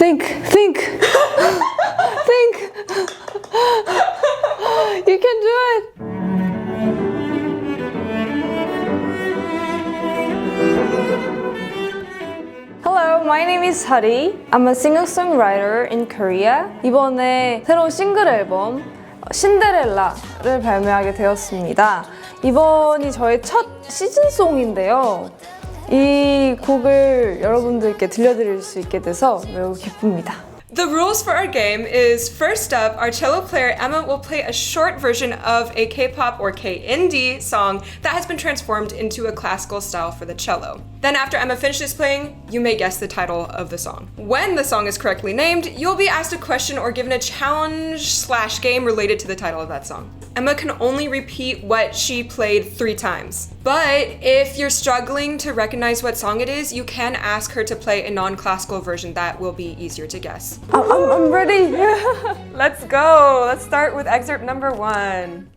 Think. Think. You can do it. Hello, my name is Hari. I'm a singer-songwriter in Korea. 이번에 새로운 싱글 앨범 신데렐라를 발매하게 되었습니다. 이번이 저의 첫 시즌송인데요. 이 곡을 여러분들께 들려드릴 수 있게 돼서 매우 기쁩니다. The rules for our game is, first up, our cello player Emma will play a short version of a K-pop or K-indie song that has been transformed into a classical style for the cello. Then after Emma finishes playing, you may guess the title of the song. When the song is correctly named, you'll be asked a question or given a challenge/game related to the title of that song. Emma can only repeat what she played 3 times. But if you're struggling to recognize what song it is, you can ask her to play a non-classical version that will be easier to guess. I'm ready. Let's go. Let's start with excerpt number 1.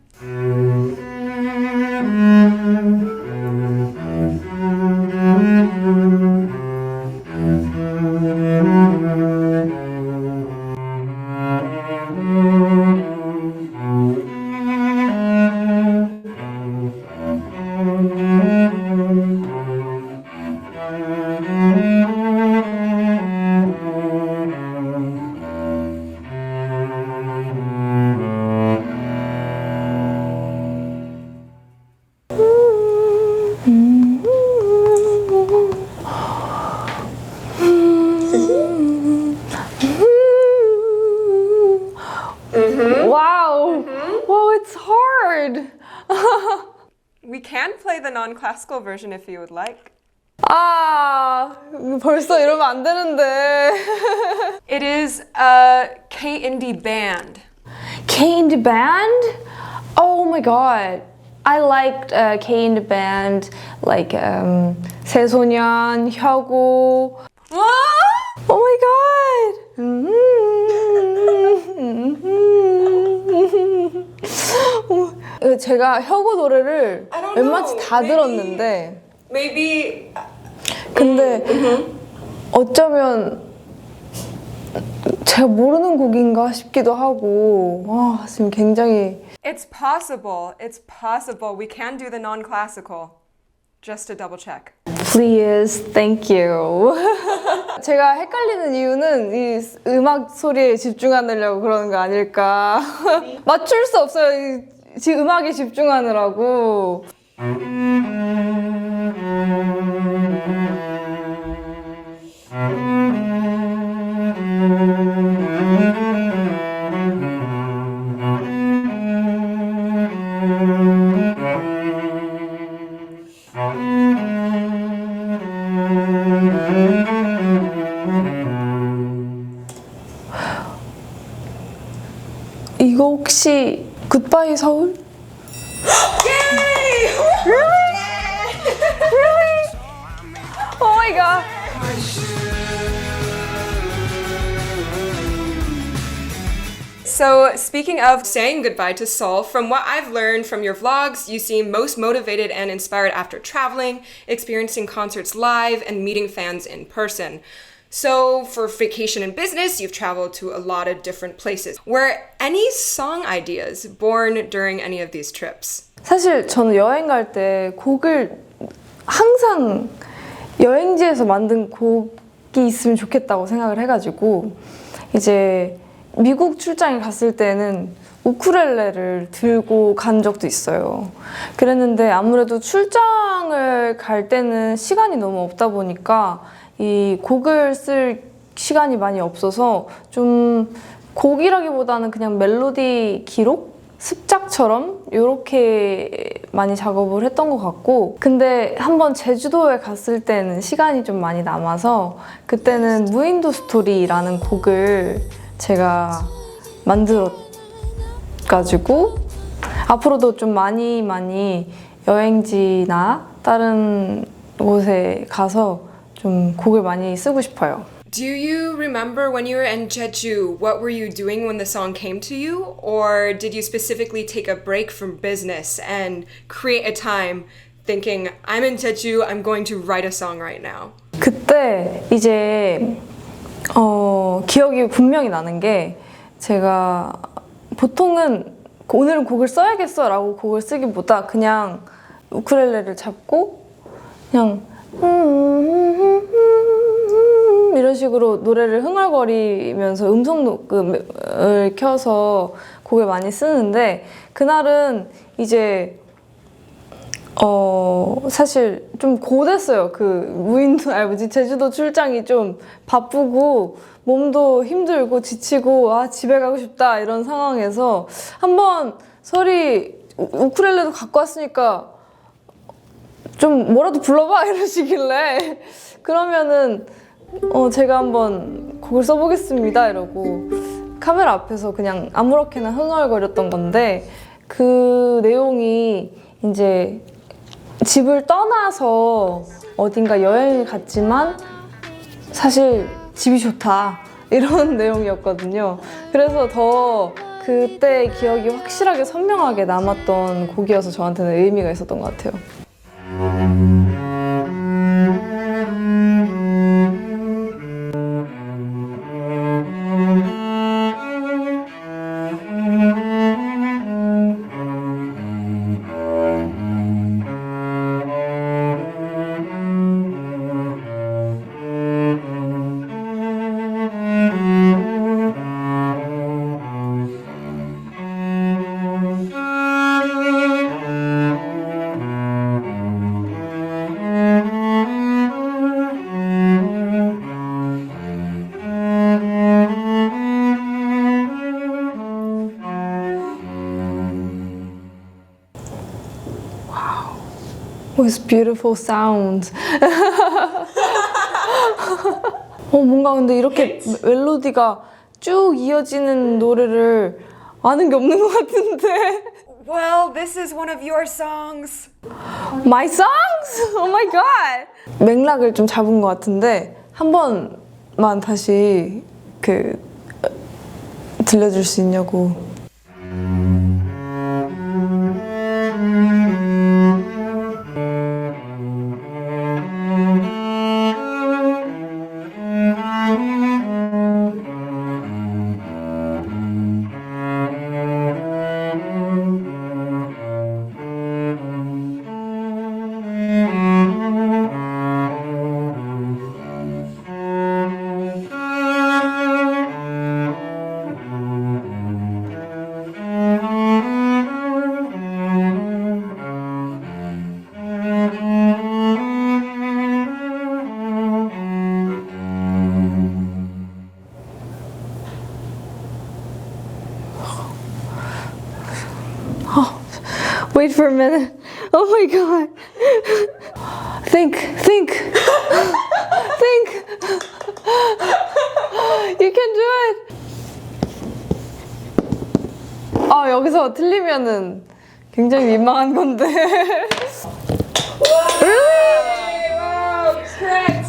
Wow, it's hard. We can play the non-classical version if you would like. 벌써 이러면 안 되는데. It is a K-indie band. K-indie band? Oh my god. I liked K-indie band like 새소년, 혁오. Oh my god. 제가 혁오 노래를 웬만치 다 들었는데 Maybe. 근데 어쩌면 제가 모르는 곡인가 싶기도 하고 지금 굉장히 It's possible. It's possible. We can do the non-classical. Just to double check. Please, thank you. 제가 헷갈리는 이유는 이 음악 소리에 집중하려고 그러는 거 아닐까. 맞출 수 없어요. 지금 음악에 집중하느라고. 이거 혹시 굿바이 서울? Yay! Really? Really? Oh my god. So, speaking of saying goodbye to Seoul, from what I've learned from your vlogs, you seem most motivated and inspired after traveling, experiencing concerts live, and meeting fans in person. So, for vacation and business, you've traveled to a lot of different places. Were any song ideas born during any of these trips? 사실 저는 여행 갈 때 곡을 항상 여행지에서 만든 곡이 있으면 좋겠다고 생각을 해가지고 이제 미국 출장에 갔을 때는 우쿨렐레를 들고 간 적도 있어요. 그랬는데 아무래도 출장을 갈 때는 시간이 너무 없다 보니까 이 곡을 쓸 시간이 많이 없어서 좀 곡이라기보다는 그냥 멜로디 기록? 습작처럼 이렇게 많이 작업을 했던 것 같고 근데 한번 제주도에 갔을 때는 시간이 좀 많이 남아서 그때는 무인도 스토리라는 곡을 제가 만들어가지고 앞으로도 좀 많이 여행지나 다른 곳에 가서 좀 곡을 많이 쓰고 싶어요. Do you remember when you were in Jeju, what were you doing when the song came to you? Or did you specifically take a break from business and create a time thinking, I'm in Jeju, I'm going to write a song right now? 그때 이제 기억이 분명히 나는 게 제가 보통은 오늘은 곡을 써야겠어 라고 곡을 쓰기보다 그냥 우쿨렐레를 잡고 그냥 이런 식으로 노래를 흥얼거리면서 음성 녹음을 켜서 곡을 많이 쓰는데 그날은 이제 사실 좀 고됐어요. 제주도 출장이 좀 바쁘고 몸도 힘들고 지치고 집에 가고 싶다 이런 상황에서 한번 설이 우쿨렐레도 갖고 왔으니까 좀 뭐라도 불러봐 이러시길래 그러면은 제가 한번 곡을 써보겠습니다 이러고 카메라 앞에서 그냥 아무렇게나 흥얼거렸던 건데 그 내용이 이제 집을 떠나서 어딘가 여행을 갔지만 사실 집이 좋다 이런 내용이었거든요. 그래서 더 그때의 기억이 확실하게 선명하게 남았던 곡이어서 저한테는 의미가 있었던 것 같아요. With beautiful sound. 뭔가 근데 이렇게 멜로디가 쭉 이어지는 노래를 아는 게 없는 것 같은데. Well, this is one of your songs. My songs? Oh my god. 맥락을 좀 잡은 것 같은데 한 번만 다시 들려줄 수 있냐고. Wait for a minute. Oh my god. Think. Think. You can do it. 여기서 틀리면은 굉장히 민망한 건데. Really? Wow, correct.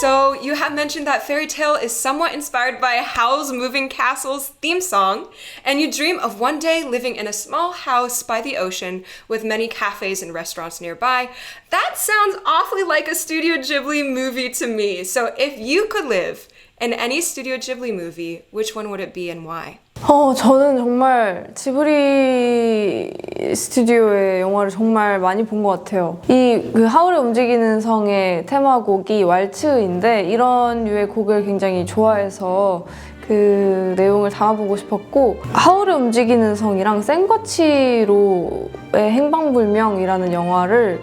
So you have mentioned that Fairy Tale is somewhat inspired by Howl's Moving Castle's theme song, and you dream of one day living in a small house by the ocean with many cafes and restaurants nearby. That sounds awfully like a Studio Ghibli movie to me. So if you could live in any Studio Ghibli movie, which one would it be and why? 저는 정말 지브리 스튜디오의 영화를 정말 많이 본 것 같아요. 하울의 움직이는 성의 테마곡이 왈츠인데 이런 류의 곡을 굉장히 좋아해서 그 내용을 담아보고 싶었고 하울의 움직이는 성이랑 센과치로의 행방불명이라는 영화를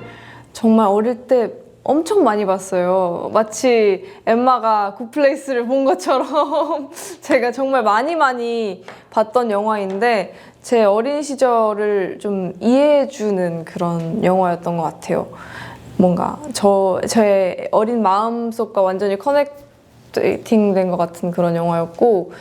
정말 어릴 때 엄청 많이 봤어요. 마치 엠마가 굿플레이스를 본 것처럼 제가 정말 많이 봤던 영화인데 제 어린 시절을 좀 이해해주는 그런 영화였던 것 같아요. 뭔가 저의 어린 마음속과 완전히 커넥팅 된 것 같은 그런 영화였고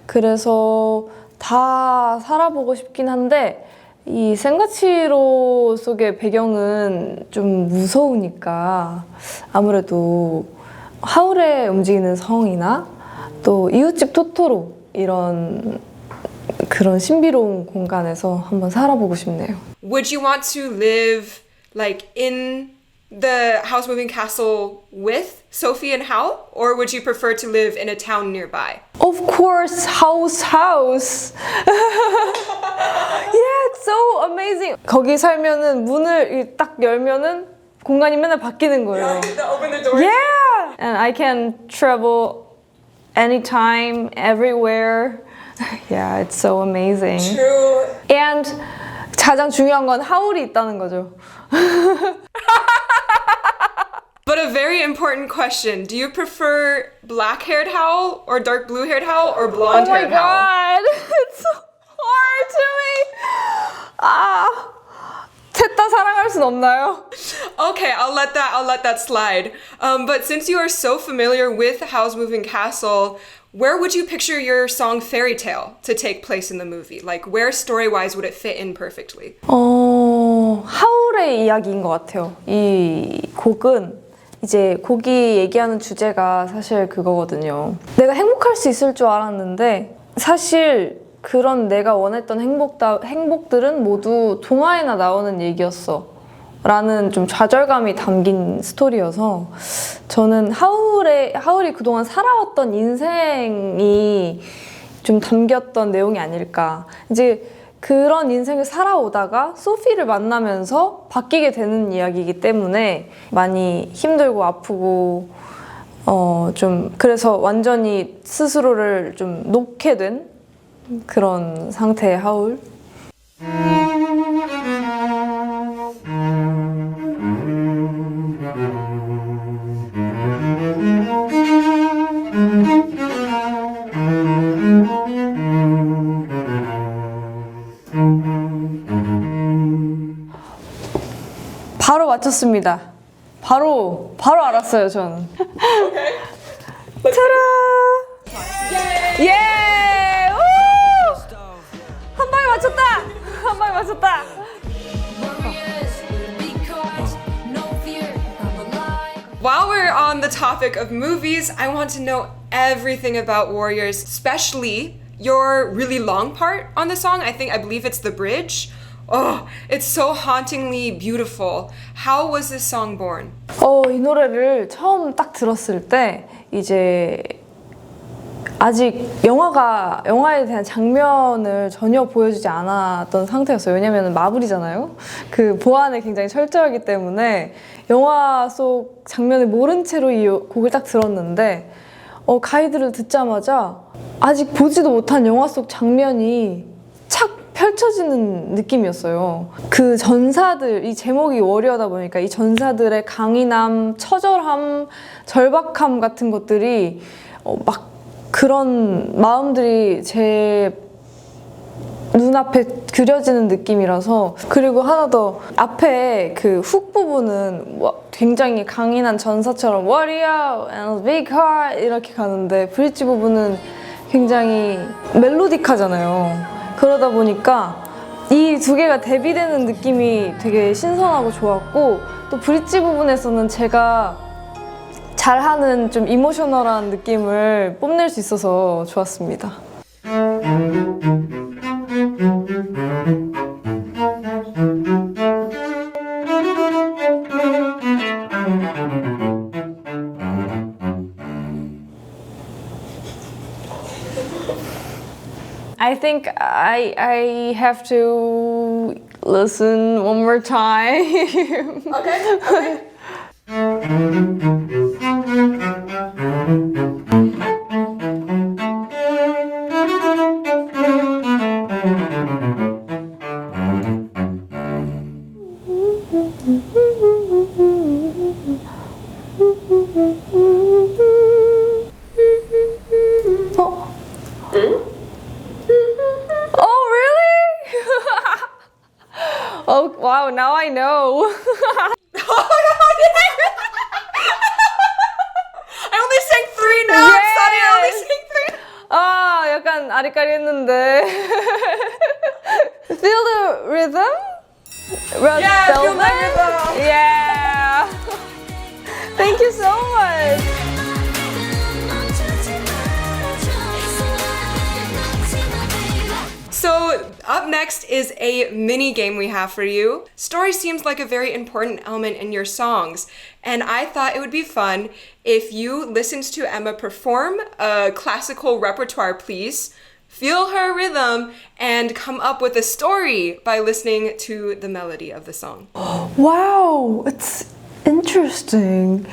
그래서 다 살아보고 싶긴 한데 이 센과치로 속의 배경은 좀 무서우니까 아무래도 하울의 움직이는 성이나 또 이웃집 토토로 이런 그런 신비로운 공간에서 한번 살아보고 싶네요. Would you want to live like in the Howl's Moving Castle with Sophie and Howl, or would you prefer to live in a town nearby? Of course, house. Yeah, it's so amazing. 거기 살면은 문을 딱 열면은 공간이 맨날 바뀌는 거예요. Open the door. Yeah, and I can travel anytime, everywhere. Yeah, it's so amazing. True. And 가장 중요한 건 하울이 있다는 거죠. But a very important question. Do you prefer black-haired Howl or dark blue-haired Howl or Oh my blonde-haired Howl? god, it's so hard to me. 셋 다 사랑할 순 없나요? Okay, I'll let that slide. But since you are so familiar with Howl's Moving Castle, where would you picture your song Fairy Tale to take place in the movie? Like, where story-wise would it fit in perfectly? 하울의 이야기인 것 같아요. 이 곡은 이제 곡이 얘기하는 주제가 사실 그거거든요. 내가 행복할 수 있을 줄 알았는데 사실 그런 내가 원했던 행복들은 모두 동화에나 나오는 얘기였어 라는 좀 좌절감이 담긴 스토리여서 저는 하울이 그동안 살아왔던 인생이 좀 담겼던 내용이 아닐까. 이제 그런 인생을 살아오다가 소피를 만나면서 바뀌게 되는 이야기이기 때문에 많이 힘들고 아프고 좀 그래서 완전히 스스로를 좀 놓게 된 그런 상태의 하울. 바로 맞췄습니다. 바로 알았어요, 저는. Okay. 타라! 예! 우! 한 방에 맞췄다! 한 방에 맞췄다! While we're on the topic of movies, I want to know everything about Warriors, especially your really long part on the song. I believe it's the bridge. Oh, it's so hauntingly beautiful. How was this song born? 이 노래를 처음 딱 들었을 때 이제 아직 영화에 대한 장면을 전혀 보여주지 않았던 상태였어요. 왜냐면 마블이잖아요. 그 보안에 굉장히 철저하기 때문에 영화 속 장면을 모른 채로 이 곡을 딱 들었는데 가이드를 듣자마자 아직 보지도 못한 영화 속 장면이 착 펼쳐지는 느낌이었어요. 그 전사들, 이 제목이 워리어다 보니까 이 전사들의 강인함, 처절함, 절박함 같은 것들이 막 그런 마음들이 제 눈앞에 그려지는 느낌이라서. 그리고 하나 더, 앞에 그 훅 부분은 굉장히 강인한 전사처럼 Warrior and big heart 이렇게 가는데 브릿지 부분은 굉장히 멜로딕하잖아요. 그러다 보니까 이 두 개가 대비되는 느낌이 되게 신선하고 좋았고, 또 브릿지 부분에서는 제가 잘하는 좀 이모셔널한 느낌을 뽐낼 수 있어서 좋았습니다. I think I have to listen one more time. Okay. Oh, really? Oh, wow, now I know. I only sang 3 notes. Yes. Sorry, I only sang 3. 약간 아리까리했는데. Feel the rhythm? Yeah, feel the rhythm. Yeah. Thank you so much. So up next is a mini game we have for you. Story seems like a very important element in your songs, and I thought it would be fun if you listened to Emma perform a classical repertoire piece, feel her rhythm, and come up with a story by listening to the melody of the song. Wow, it's interesting.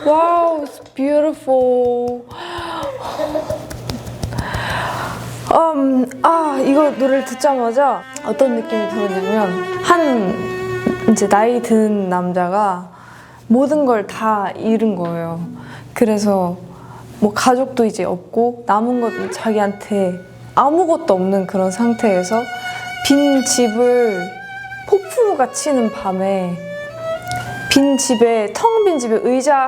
Wow, it's beautiful. 이거 노래를 듣자마자 어떤 느낌이 들었냐면, 이제 나이 든 남자가 모든 걸 다 잃은 거예요. 그래서 뭐 가족도 이제 없고 남은 것도 자기한테 아무것도 없는 그런 상태에서 빈 집을 폭풍우가 치는 밤에 빈 집에, 텅 빈 집에 의자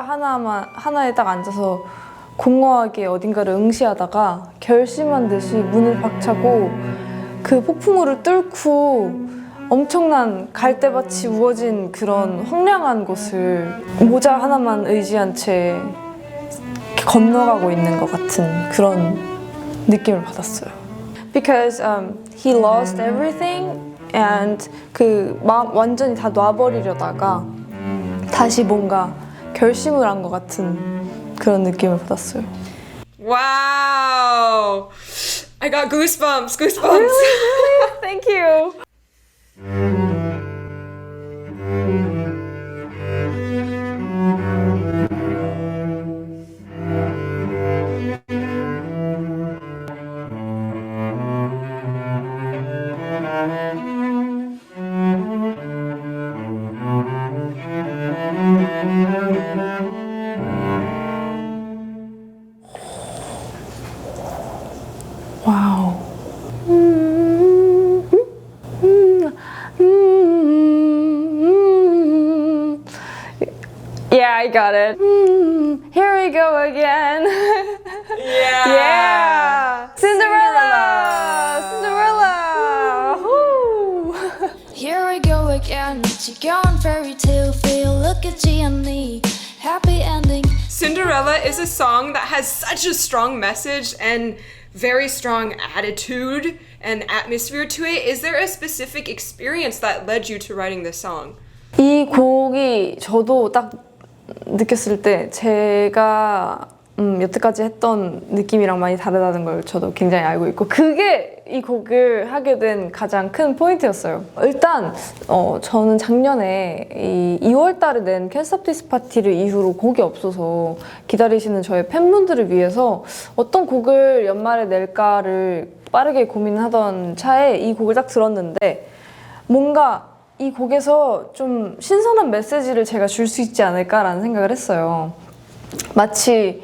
하나에 딱 앉아서 공허하게 어딘가를 응시하다가 결심한 듯이 문을 박차고 그 폭풍우를 뚫고 엄청난 갈대밭이 우거진 그런 황량한 곳을 모자 하나만 의지한 채 건너가고 있는 것 같은 그런 느낌을 받았어요. Because he lost everything and 그 마음 완전히 다 놔버리려다가 다시 뭔가 결심을 한 것 같은 그런 느낌을 받았어요. Wow! I got goosebumps, goosebumps. Really? Thank you. Wow. Yeah, I got it. Here we go again. Yeah. Cinderella. Cinderella. Woo. Here we go again. It's your own fairy tale feel. Look at Gianni. Happy ending. Cinderella is a song that has such a strong message and very strong attitude and atmosphere to it. Is there a specific experience that led you to writing this song? 이 곡이 저도 딱 느꼈을 때 제가 여태까지 했던 느낌이랑 많이 다르다는 걸 저도 굉장히 알고 있고, 그게 이 곡을 하게 된 가장 큰 포인트였어요. 일단 저는 작년에 이 2월 달에 낸 Can't Stop This Party를 이후로 곡이 없어서 기다리시는 저의 팬분들을 위해서 어떤 곡을 연말에 낼까를 빠르게 고민하던 차에 이 곡을 딱 들었는데, 뭔가 이 곡에서 좀 신선한 메시지를 제가 줄 수 있지 않을까라는 생각을 했어요. 마치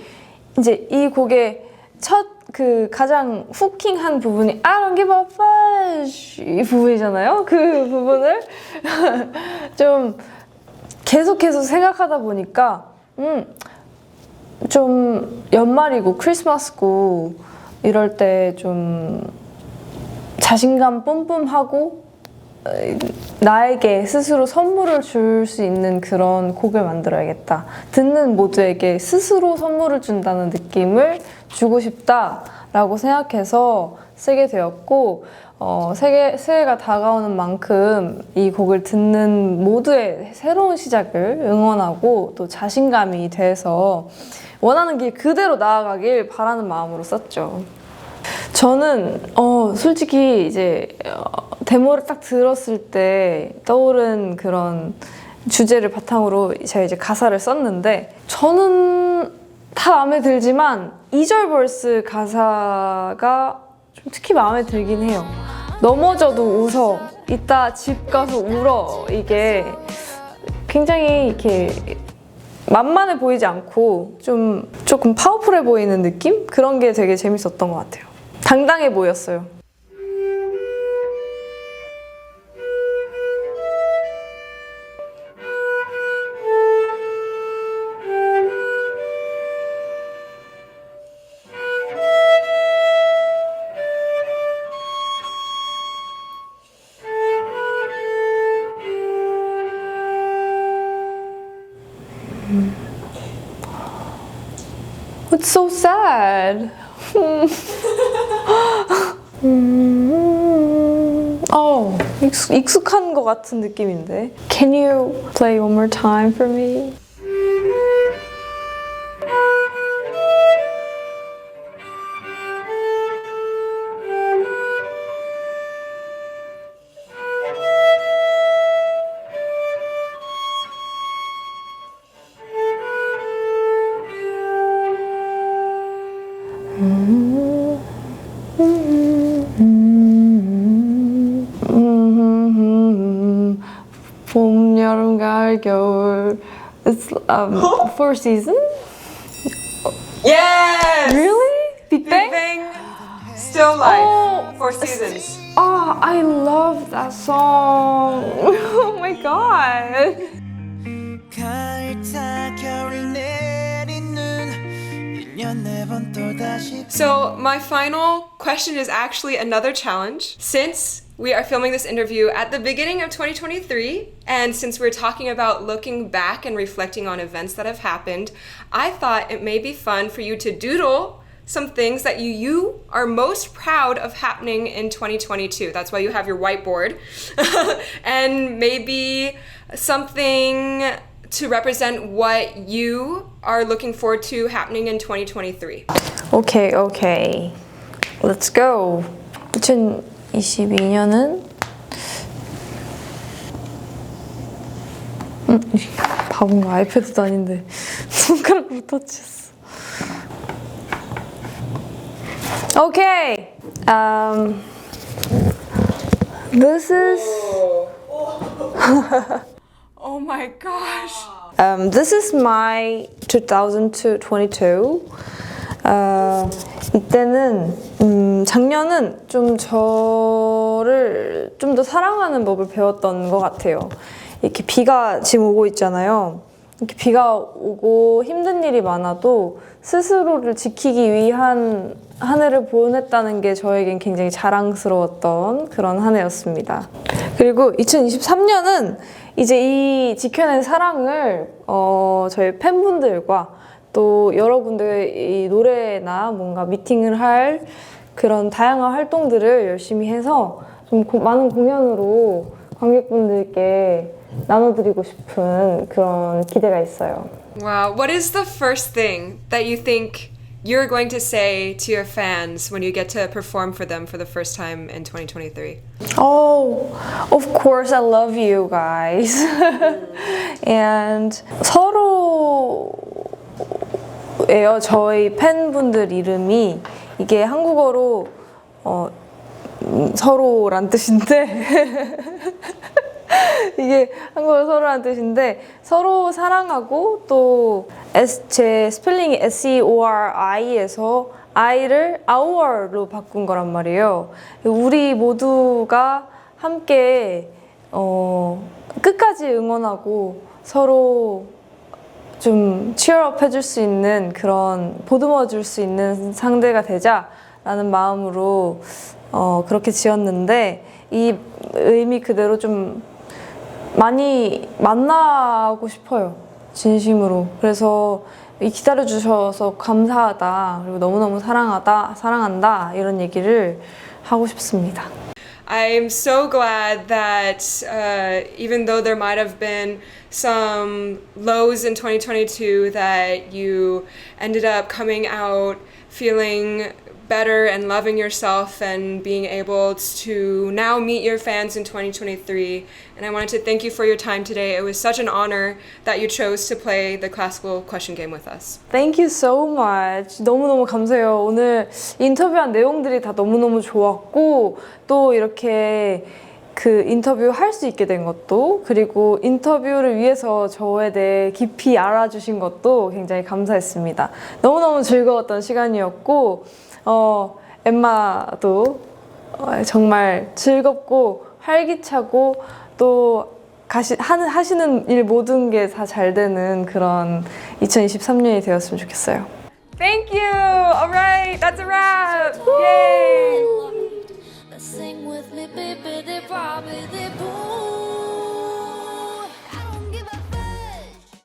이제 이 곡의 첫 그 가장 후킹한 부분이 I don't give a fuck 이 부분이잖아요. 그 부분을 좀 계속해서 생각하다 보니까 좀 연말이고 크리스마스고 이럴 때 좀 자신감 뿜뿜하고 나에게 스스로 선물을 줄 수 있는 그런 곡을 만들어야겠다. 듣는 모두에게 스스로 선물을 준다는 느낌을 주고 싶다라고 생각해서 쓰게 되었고, 새해가 다가오는 만큼 이 곡을 듣는 모두의 새로운 시작을 응원하고 또 자신감이 돼서 원하는 길 그대로 나아가길 바라는 마음으로 썼죠. 저는 솔직히 이제 데모를 딱 들었을 때 떠오른 그런 주제를 바탕으로 제가 이제 가사를 썼는데, 저는 다 마음에 들지만 2절 벌스 가사가 좀 특히 마음에 들긴 해요. 넘어져도 웃어, 이따 집 가서 울어. 이게 굉장히 이렇게 만만해 보이지 않고 조금 파워풀해 보이는 느낌? 그런 게 되게 재밌었던 것 같아요. 당당해 보였어요. It's so sad. 익숙한 것 같은 느낌인데. Can you play one more time for me? 봄, 여름, 가을, 겨울. It's four seasons? Yes! Really? Big Bang? Big Bang, Still Life, Oh, 4 seasons. Oh, I love that song. Oh my god. 가을타 겨울 내리는 1년 4번 또다시 So, my final question is actually another challenge. Since we are filming this interview at the beginning of 2023, and since we're talking about looking back and reflecting on events that have happened, I thought it may be fun for you to doodle some things that you are most proud of happening in 2022. That's why you have your whiteboard. And maybe something to represent what you are looking forward to happening in 2023. Okay. Let's go. 2022년은 바본가 아이패드도 아닌데 손가락으로 터치했어. Okay. This is Oh my gosh. This is my 2022. 이때는 작년은 좀 저를 좀 더 사랑하는 법을 배웠던 것 같아요. 이렇게 비가 지금 오고 있잖아요. 이렇게 비가 오고 힘든 일이 많아도 스스로를 지키기 위한 한 해를 보냈다는 게 저에겐 굉장히 자랑스러웠던 그런 한 해였습니다. 그리고 2023년은 이제 이 지켜낸 사랑을 저희 팬분들과 또 여러분들의 이 노래나 뭔가 미팅을 할 그런 다양한 활동들을 열심히 해서 좀 많은 공연으로 관객분들께 나눠드리고 싶은 그런 기대가 있어요. Wow. What is the first thing that you think you're going to say to your fans when you get to perform for them for the first time in 2023? Oh, of course I love you guys. And 서로예요. 저희 팬분들 이름이 이게 한국어로 서로란 뜻인데 이게 한국어로 서로란 뜻인데 서로 사랑하고 또 제 스펠링이 SEORI에서 I를 OUR로 바꾼 거란 말이에요. 우리 모두가 함께 끝까지 응원하고 서로 좀 cheer업 해줄 수 있는 그런 보듬어 줄 수 있는 상대가 되자라는 마음으로 그렇게 지었는데 이 의미 그대로 좀 많이 만나고 싶어요. 진심으로. 그래서 기다려주셔서 감사하다. 그리고 너무너무 사랑한다. 이런 얘기를 하고 싶습니다. I'm so glad that even though there might have been some lows in 2022, that you ended up coming out feeling better and loving yourself and being able to now meet your fans in 2023. And I wanted to thank you for your time today. It was such an honor that you chose to play the classical question game with us. Thank you so much. 너무너무 감사해요. 오늘 인터뷰한 내용들이 다 너무너무 좋았고 또 이렇게 그 인터뷰 할 수 있게 된 것도, 그리고 인터뷰를 위해서 저에 대해 깊이 알아주신 것도 굉장히 감사했습니다. 너무너무 즐거웠던 시간이었고, 엠마도 정말 즐겁고 활기차고 또 하시는 일 모든 게 다 잘 되는 그런 2023년이 되었으면 좋겠어요. Thank you. All right, that's a wrap. Yay.